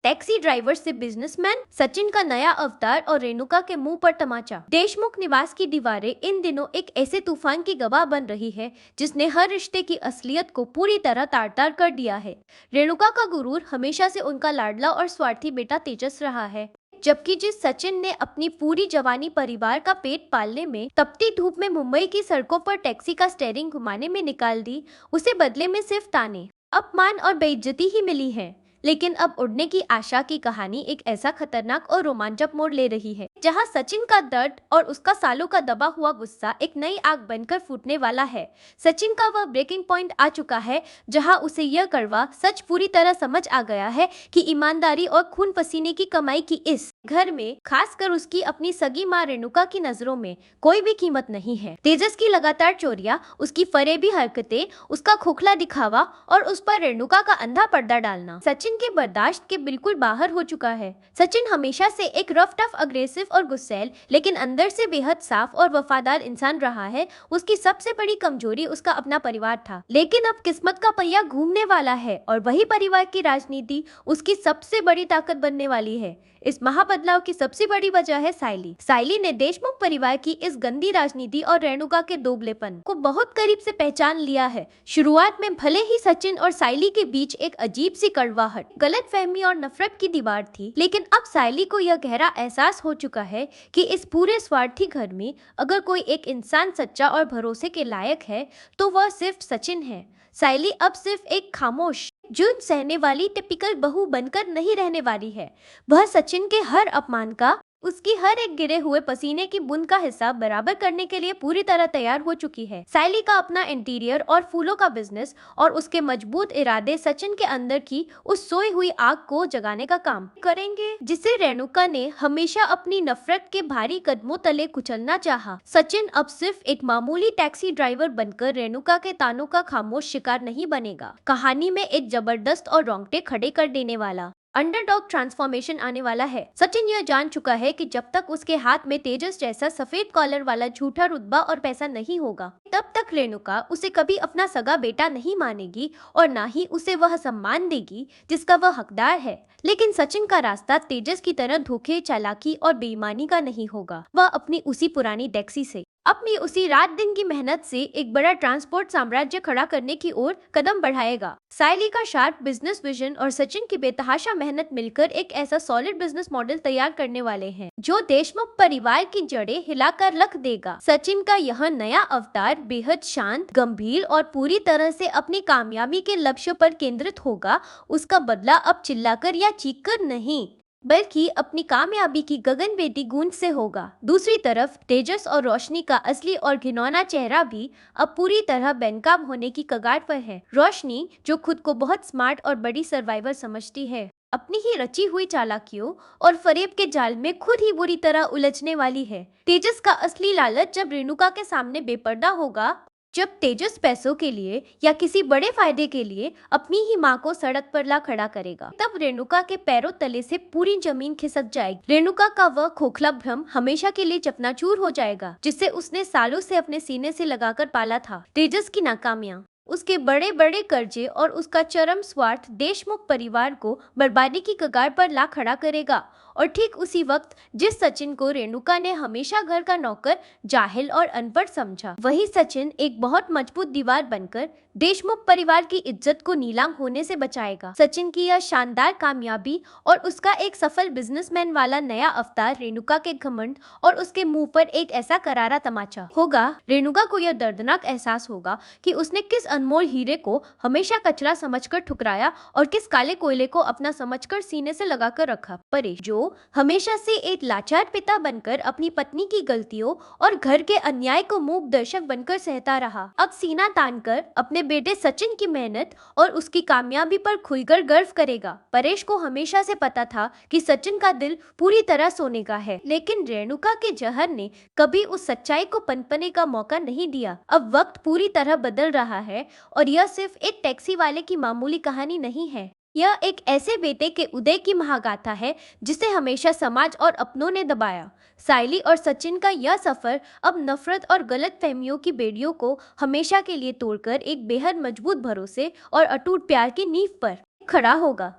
Taxi driver से businessman, Sachin का नया अवतार और रेणुका के मुंह पर तमाचा। देशमुख निवास की दीवारें इन दिनों एक ऐसे तूफान की गवाह बन रही है जिसने हर रिश्ते की असलियत को पूरी तरह तार-तार कर दिया है। रेणुका का गुरूर हमेशा से उनका लाडला और स्वार्थी बेटा तेजस रहा है, जबकि जिस सचिन ने अपनी पूरी जवानी परिवार का पेट पालने में, तपती धूप में मुंबई की सड़कों पर टैक्सी का स्टीयरिंग घुमाने में निकाल दी, उसे बदले में सिर्फ ताने, अपमान और बेइज्जती ही मिली है। लेकिन अब उड़ने की आशा की कहानी एक ऐसा खतरनाक और रोमांचक मोड़ ले रही है जहां सचिन का दर्द और उसका सालों का दबा हुआ गुस्सा एक नई आग बनकर फूटने वाला है। सचिन का वह ब्रेकिंग पॉइंट आ चुका है जहां उसे यह कड़वा सच पूरी तरह समझ आ गया है कि ईमानदारी और खून पसीने की कमाई की इस घर में, खासकर उसकी अपनी सगी माँ रेणुका की नजरों में, कोई भी कीमत नहीं है। तेजस की लगातार चोरियां, उसकी फरेबी हरकतें, उसका खोखला दिखावा और उस पर रेणुका का अंधा पर्दा डालना सचिन के बर्दाश्त के बिल्कुल बाहर हो चुका है। सचिन हमेशा से एक रफ टफ, अग्रेसिव और गुस्सैल, लेकिन अंदर से बेहद साफ और वफादार इंसान रहा है। उसकी सबसे बड़ी कमजोरी उसका अपना परिवार था, लेकिन अब किस्मत का पहिया घूमने वाला है और वही परिवार की राजनीति उसकी सबसे बड़ी ताकत बनने वाली है। इस महाबदलाव की सबसे बड़ी वजह है साइली। साइली ने देशमुख परिवार की इस गंदी राजनीति और रेणुका के दोगलेपन को बहुत करीब से पहचान लिया है। शुरुआत में भले ही सचिन और साइली के बीच एक अजीब सी कड़वाहट, गलतफहमी और नफरत की दीवार थी, लेकिन अब साइली को यह गहरा एहसास हो चुका है कि इस पूरे स्वार्थी घर में अगर कोई एक इंसान सच्चा और भरोसे के लायक है तो वह सिर्फ सचिन है। साइली अब सिर्फ एक खामोश, जुर्म सहने वाली टिपिकल बहू बनकर नहीं रहने वाली है। वह सचिन के हर अपमान का, उसकी हर एक गिरे हुए पसीने की बूंद का हिसाब बराबर करने के लिए पूरी तरह तैयार हो चुकी है। साइली का अपना इंटीरियर और फूलों का बिजनेस और उसके मजबूत इरादे सचिन के अंदर की उस सोई हुई आग को जगाने का काम करेंगे, जिसे रेणुका ने हमेशा अपनी नफरत के भारी कदमों तले कुचलना चाहा। सचिन अब सिर्फ एक मामूली टैक्सी ड्राइवर बनकर रेणुका के तानों का खामोश शिकार नहीं बनेगा। कहानी में एक जबरदस्त और रोंगटे खड़े कर देने वाला अंडरडॉग ट्रांसफॉर्मेशन आने वाला है। सचिन यह जान चुका है कि जब तक उसके हाथ में तेजस जैसा सफेद कॉलर वाला झूठा रुतबा और पैसा नहीं होगा, तब तक रेणुका उसे कभी अपना सगा बेटा नहीं मानेगी और ना ही उसे वह सम्मान देगी जिसका वह हकदार है। लेकिन सचिन का रास्ता तेजस की तरह धोखे, चालाकी और बेईमानी का नहीं होगा। वह अपनी उसी पुरानी टैक्सी से, अपनी उसी रात दिन की मेहनत से एक बड़ा ट्रांसपोर्ट साम्राज्य खड़ा करने की ओर कदम बढ़ाएगा। साइली का शार्प बिजनेस विजन और सचिन की बेतहाशा मेहनत मिलकर एक ऐसा सॉलिड बिजनेस मॉडल तैयार करने वाले हैं जो देशमुख परिवार की जड़ें हिलाकर रख देगा। सचिन का यह नया अवतार बेहद शांत, गंभीर और पूरी तरह से अपनी कामयाबी के लक्ष्य पर केंद्रित होगा। उसका बदला अब चिल्लाकर या चीखकर नहीं, बल्कि अपनी कामयाबी की गगनभेदी गूंज से होगा। दूसरी तरफ तेजस और रोशनी का असली और घिनौना चेहरा भी अब पूरी तरह बेनकाब होने की कगार पर है। रोशनी, जो खुद को बहुत स्मार्ट और बड़ी सर्वाइवर समझती है, अपनी ही रची हुई चालाकियों और फरेब के जाल में खुद ही बुरी तरह उलझने वाली है। तेजस का असली लालच जब रेणुका के सामने बेपर्दा होगा, जब तेजस पैसों के लिए या किसी बड़े फायदे के लिए अपनी ही माँ को सड़क पर ला खड़ा करेगा, तब रेणुका के पैरों तले से पूरी जमीन खिसक जाएगी। रेणुका का वह खोखला भ्रम हमेशा के लिए चकनाचूर हो जाएगा जिसे उसने सालों से अपने सीने से लगाकर पाला था। तेजस की नाकामियां, उसके बड़े बड़े कर्जे और उसका चरम स्वार्थ देशमुख परिवार को बर्बादी की कगार पर ला खड़ा करेगा। और ठीक उसी वक्त जिस सचिन को रेणुका ने हमेशा घर का नौकर, जाहिल और अनपढ़ समझा, वही सचिन एक बहुत मजबूत दीवार बनकर देशमुख परिवार की इज्जत को नीलाम होने से बचाएगा। सचिन की यह शानदार कामयाबी और उसका एक सफल बिजनेसमैन वाला नया अवतार रेणुका के घमंड और उसके मुंह पर एक ऐसा करारा तमाचा होगा। रेणुका को यह दर्दनाक एहसास होगा कि उसने किस अनमोल हीरे को हमेशा कचरा समझकर ठुकराया और किस काले कोयले को अपना समझकर सीने से लगाकर रखा। परेश, जो हमेशा से एक लाचार पिता बनकर अपनी पत्नी की गलतियों और घर के अन्याय को मूक दर्शक बनकर सहता रहा, अब सीना तानकर अपने बेटे सचिन की मेहनत और उसकी कामयाबी पर खुलकर गर्व करेगा। परेश को हमेशा से पता था कि सचिन का दिल पूरी तरह सोने का है, लेकिन रेणुका के जहर ने कभी उस सच्चाई को पनपने का मौका नहीं दिया। अब वक्त पूरी तरह बदल रहा है और यह सिर्फ एक टैक्सी वाले की मामूली कहानी नहीं है। यह एक ऐसे बेटे के उदय की महागाथा है जिसे हमेशा समाज और अपनों ने दबाया। साइली और सचिन का यह सफर अब नफरत और गलत फहमियों की बेड़ियों को हमेशा के लिए तोड़कर एक बेहद मजबूत भरोसे और अटूट प्यार की नींव पर खड़ा होगा।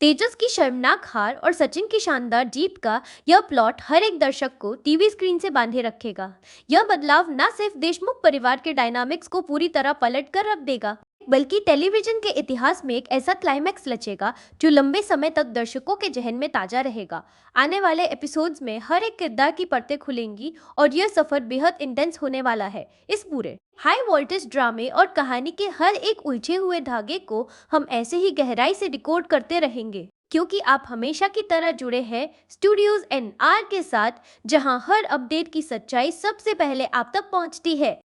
तेजस की शर्मनाक हार और सचिन की शानदार जीत का यह प्लॉट हर एक दर्शक को टीवी स्क्रीन से बांधे रखेगा। यह बदलाव न सिर्फ देशमुख परिवार के डायनामिक्स को पूरी तरह पलट कर रख देगा, बल्कि टेलीविजन के इतिहास में एक ऐसा क्लाइमैक्स रचेगा जो लंबे समय तक दर्शकों के जहन में ताजा रहेगा। आने वाले एपिसोड्स में हर एक किरदार की परतें खुलेंगी और यह सफर बेहद इंटेंस होने वाला है। इस पूरे हाई वोल्टेज ड्रामे और कहानी के हर एक उलझे हुए धागे को हम ऐसे ही गहराई से डिकोड करते रहेंगे, क्योंकि आप हमेशा की तरह जुड़े हैं स्टूडियोज एन आर के साथ, जहां हर अपडेट की सच्चाई सबसे पहले आप तक पहुंचती है।